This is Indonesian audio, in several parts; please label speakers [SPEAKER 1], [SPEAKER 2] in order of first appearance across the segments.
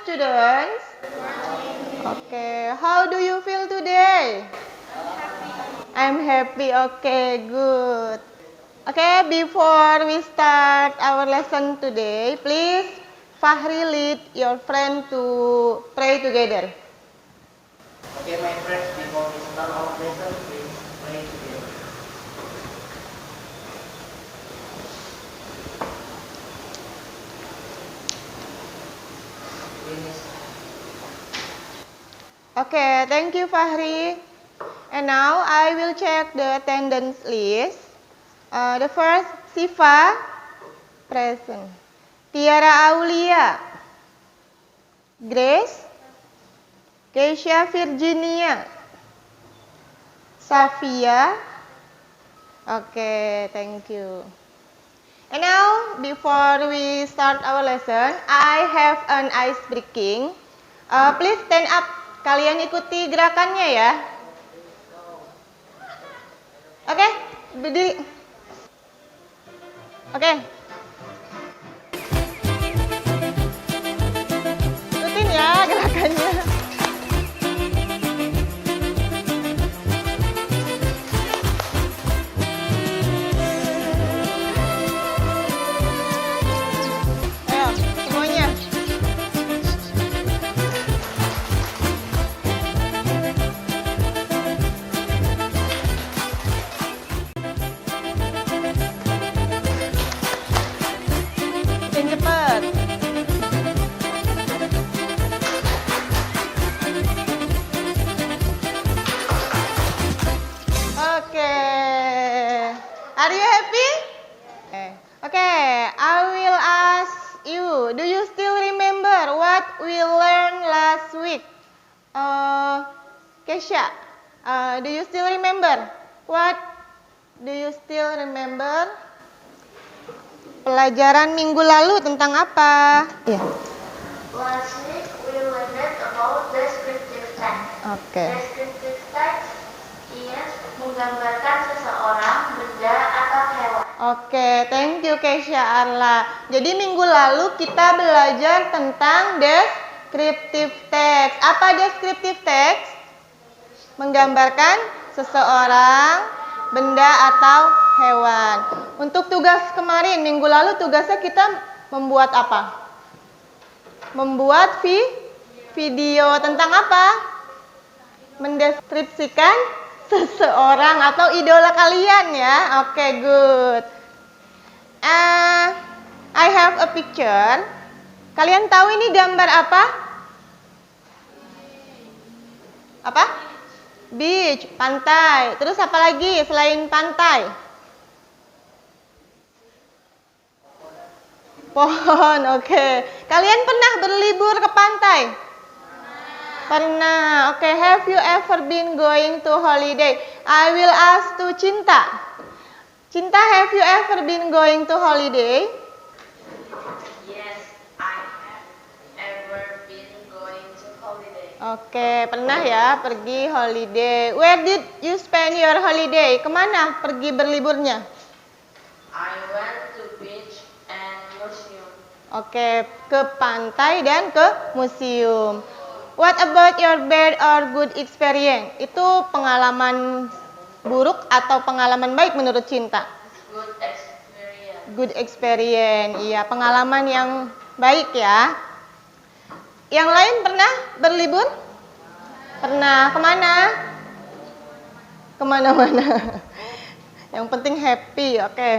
[SPEAKER 1] students. Okay, how do you feel today? I'm happy. Okay, good. Okay, before we start our lesson today, please Fahri lead your friend to pray together.
[SPEAKER 2] Okay, my friends, before we start our lesson, please pray together.
[SPEAKER 1] Okay, thank you Fahri. And now I will check the attendance list. The first, Siva, present. Tiara Aulia, Grace, Keisha Virginia, Safia. Okay, thank you. And now, before we start our lesson, I have an ice breaking. Please stand up. Kalian ikuti gerakannya ya. Oke, berdiri. Oke. Ikutin ya gerakannya. Ayo, semuanya. Makin cepat. Oke. Are you happy? Okay, I will ask you, do you still remember what we learned last week? Kesha, do you still remember? What do you still remember? Pelajaran minggu lalu tentang apa? Iya.
[SPEAKER 3] Last week we learned about descriptive text.
[SPEAKER 1] Oke.
[SPEAKER 3] Descriptive text is menggambarkan seseorang, benda, atau hewan.
[SPEAKER 1] Oke, thank you Kesha Arla. Jadi minggu lalu kita belajar tentang descriptive text. Apa descriptive text? Menggambarkan seseorang, benda, atau hewan. Untuk tugas kemarin, minggu lalu tugasnya kita membuat apa? Membuat video tentang apa? Mendeskripsikan seseorang atau idola kalian ya. Oke, good. I have a picture. Kalian tahu ini gambar apa? Apa? Beach, pantai. Terus apa lagi selain pantai? Pohon, oke. Kalian pernah berlibur ke pantai? Pernah. Oke, have you ever been going to holiday? I will ask to Cinta. Cinta, have you ever been going to holiday?
[SPEAKER 3] Yes, I have ever been going to holiday.
[SPEAKER 1] Oke, pernah ya pergi holiday. Where did you spend your holiday? Kemana pergi berliburnya?
[SPEAKER 3] I went to beach and museum.
[SPEAKER 1] Oke, ke pantai dan ke museum. What about your bad or good experience? Itu pengalaman buruk atau pengalaman baik menurut Cinta?
[SPEAKER 3] Good experience.
[SPEAKER 1] Good experience, iya, pengalaman yang baik ya. Yang lain pernah berlibur? Pernah, kemana? Kemana-mana. Yang penting happy, oke.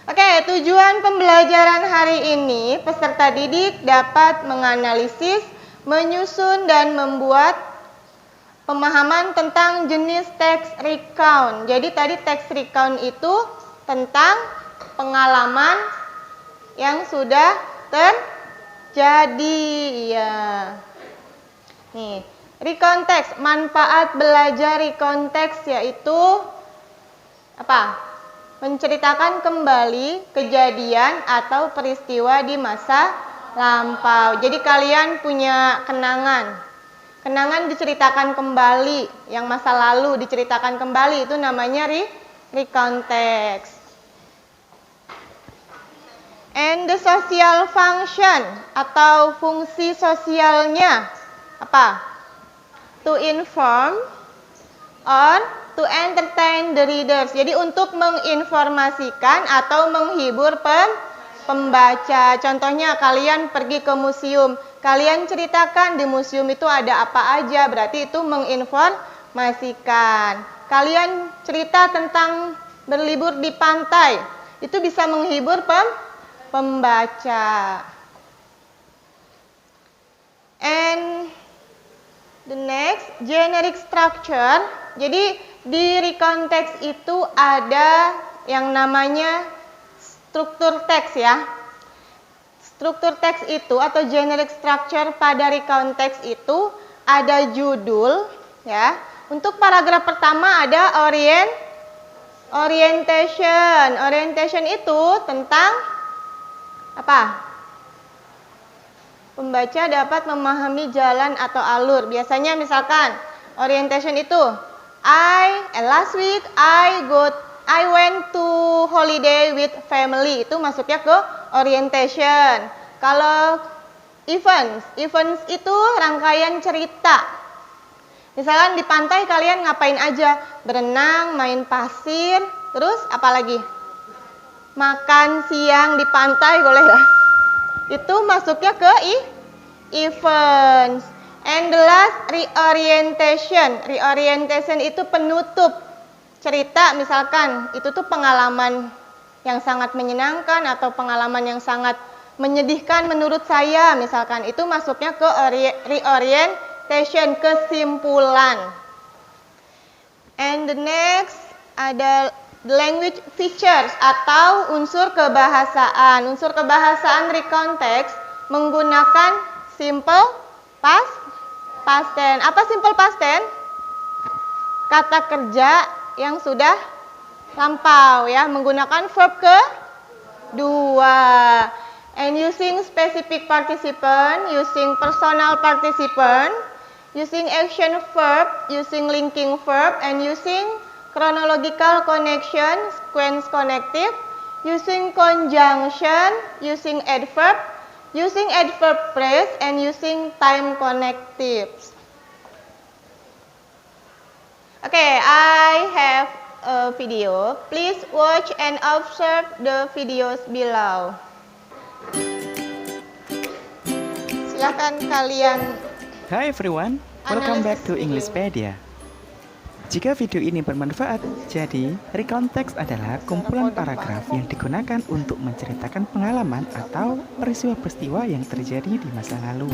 [SPEAKER 1] Oke, tujuan pembelajaran hari ini, peserta didik dapat menganalisis, menyusun, dan membuat pemahaman tentang jenis teks recount. Jadi tadi teks recount itu tentang pengalaman yang sudah terjadi. Ya. Nih, recount teks, manfaat belajar recount teks yaitu apa? Menceritakan kembali kejadian atau peristiwa di masa lampau. Jadi kalian punya kenangan. Kenangan diceritakan kembali, yang masa lalu diceritakan kembali, itu namanya recount text. And And the social function atau fungsi sosialnya apa? To inform or to entertain the readers. Jadi untuk menginformasikan atau menghibur pembaca. Contohnya kalian pergi ke museum, kalian ceritakan di museum itu ada apa aja, berarti itu menginformasikan. Kalian cerita tentang berlibur di pantai, itu bisa menghibur pembaca. And the next, generic structure. Jadi di recount text itu ada yang namanya struktur teks ya. Struktur teks itu atau generic structure pada recount text itu ada judul ya. Untuk paragraf pertama ada orientation. Orientation itu tentang apa? Pembaca dapat memahami jalan atau alur. Biasanya misalkan orientation itu last week I went to holiday with family. Itu masuknya ke orientation. Kalau events itu rangkaian cerita. Misalkan di pantai kalian ngapain aja? Berenang, main pasir, terus apa lagi? Makan siang di pantai boleh ya? Itu masuknya ke events. And the last, reorientation. Reorientation itu penutup cerita, misalkan itu tuh pengalaman yang sangat menyenangkan atau pengalaman yang sangat menyedihkan menurut saya, misalkan itu masuknya ke reorientation, kesimpulan. And the next ada language features atau unsur kebahasaan. Unsur kebahasaan recount text menggunakan simple past tense. Apa simple past tense? Kata kerja yang sudah lampau ya, menggunakan verb kedua. And using specific participant, using personal participant, using action verb, using linking verb, and using chronological connection, sequence connective, using conjunction, using adverb, using adverb phrase, and using time connectives. Okay, I have a video. Please watch and observe the videos below. Silakan kalian.
[SPEAKER 4] Hi everyone, welcome back to Englishpedia. Jika video ini bermanfaat, jadi recount text adalah kumpulan paragraf yang digunakan untuk menceritakan pengalaman atau peristiwa-peristiwa yang terjadi di masa lalu.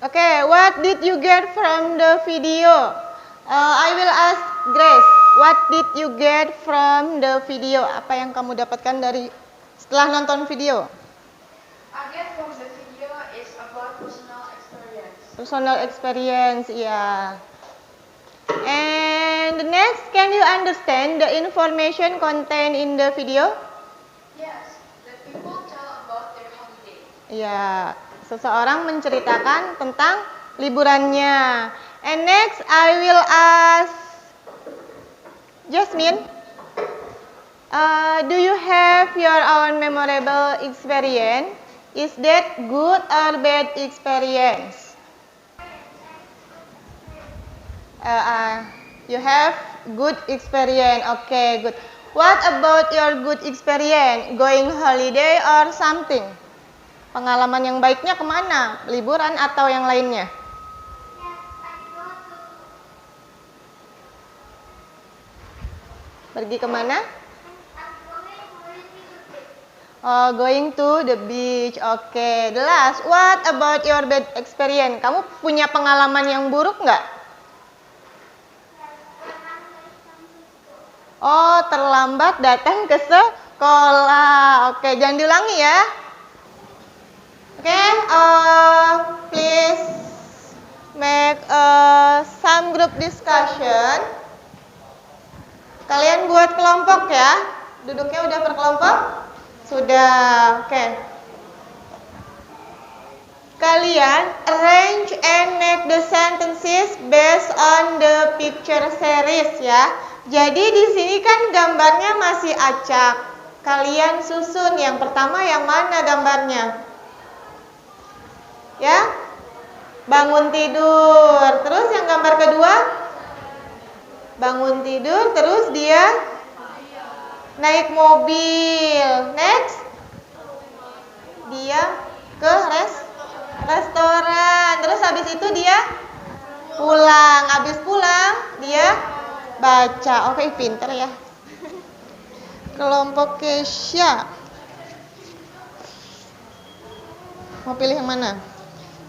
[SPEAKER 1] Okay, what did you get from the video? I will ask Grace, what did you get from the video? Apa yang kamu dapatkan dari setelah nonton video?
[SPEAKER 3] I get from the video is about personal experience.
[SPEAKER 1] Personal experience, yeah. And next, can you understand the information contained in the video?
[SPEAKER 3] Yes, the people tell about their holiday.
[SPEAKER 1] Ya, seseorang menceritakan tentang liburannya. And next, I will ask Jasmine. Do you have your own memorable experience? Is that good or bad experience? You have good experience. Okay, good. What about your good experience? Going holiday or something? Pengalaman yang baiknya kemana? Liburan atau yang lainnya? Pergi kemana? Oh, going to the beach. Okay. The last, what about your bad experience? Kamu punya pengalaman yang buruk nggak? Oh, terlambat datang ke sekolah. Oke, jangan diulangi ya. Oke, please make some group discussion. Kalian buat kelompok ya. Duduknya udah berkelompok? Sudah, oke. kalian arrange and make the sentences based on the picture series ya. Jadi di sini kan gambarnya masih acak. Kalian susun yang pertama yang mana gambarnya? Ya? Bangun tidur. Terus yang gambar kedua? Bangun tidur, terus dia naik mobil. Next. Dia ke restoran. Terus habis itu dia pulang. Habis pulang dia baca. Oke, pinter ya. Kelompok Kesha. Mau pilih yang mana?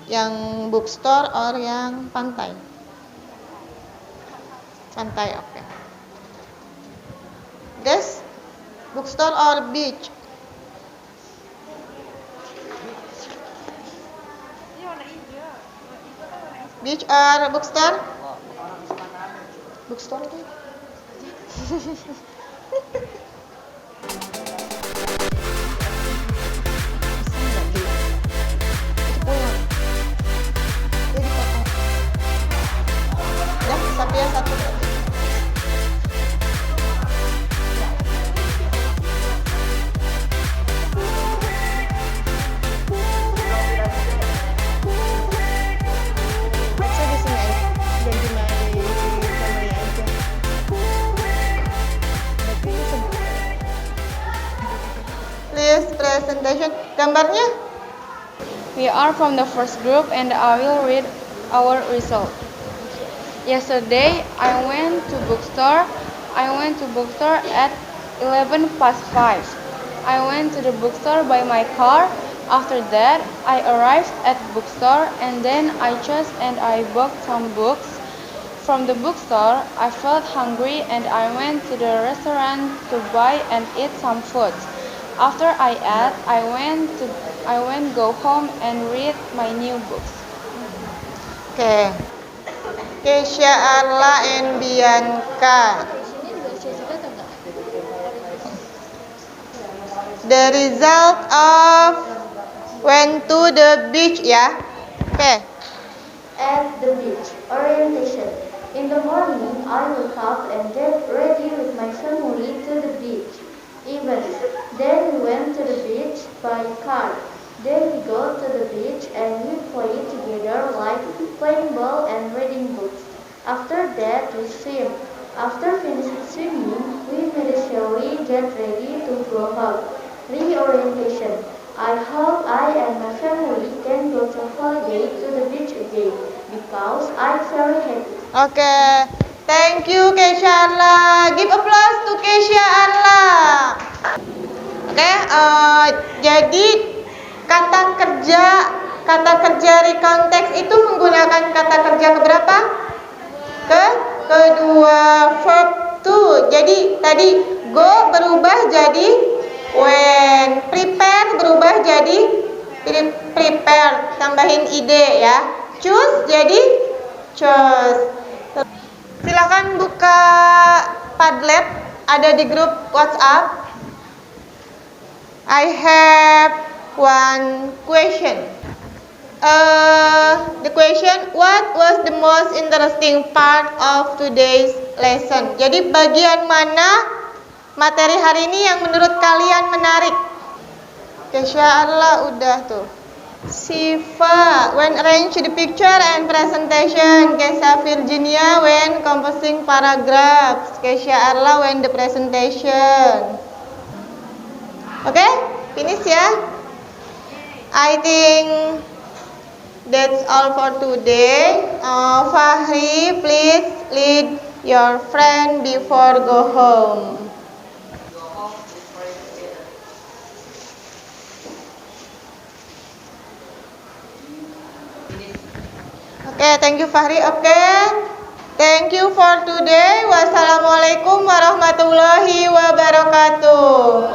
[SPEAKER 1] Yang bookstore or yang pantai? Pantai, oke. Guys, bookstore or beach? Beach or bookstore? Bookstore itu. Ya, Sapia satu. Please presentation. Gambarnya?
[SPEAKER 5] We are from the first group and I will read our result. Yesterday I went to bookstore. I went to bookstore at 11 past 5. I went to the bookstore by my car. After that, I arrived at bookstore and then I chose and I bought some books. From the bookstore, I felt hungry and I went to the restaurant to buy and eat some food. After I ate, I went go home and read my new books.
[SPEAKER 1] Oke. Kesha, Arla, and Bianca. The result of went to the beach ya. Oke.
[SPEAKER 3] At the beach, orientation. In the morning, I woke up and get ready with my family to the beach. Events. Then we went to the beach by car. Then we go to the beach and we play together like playing ball and reading books. After that we swim. After finishing swimming, we immediately get ready to go home. Reorientation. I hope I and my family can go to holiday to the beach again because I'm very happy.
[SPEAKER 1] Oke. Thank you Kesha Arla. Give applause to Kesha Arla. Oke, jadi kata kerja recontext itu menggunakan kata kerja keberapa? Kedua, verb to. Jadi tadi go berubah jadi when, prepare berubah jadi prepare, tambahin ide ya. Choose jadi chose. Silakan buka Padlet, ada di grup WhatsApp. I have one question. The question, what was the most interesting part of today's lesson? Jadi bagian mana materi hari ini yang menurut kalian menarik? Kesha Arla udah tuh. Siva, when arrange the picture and presentation. Kesha Virginia, when composing paragraphs. Kesha Arla, when the presentation. Oke, finish ya. I think that's all for today. Fahri, please lead your friend before go home. Oke, thank you Fahri. Oke, thank you for today. Wassalamualaikum warahmatullahi wabarakatuh.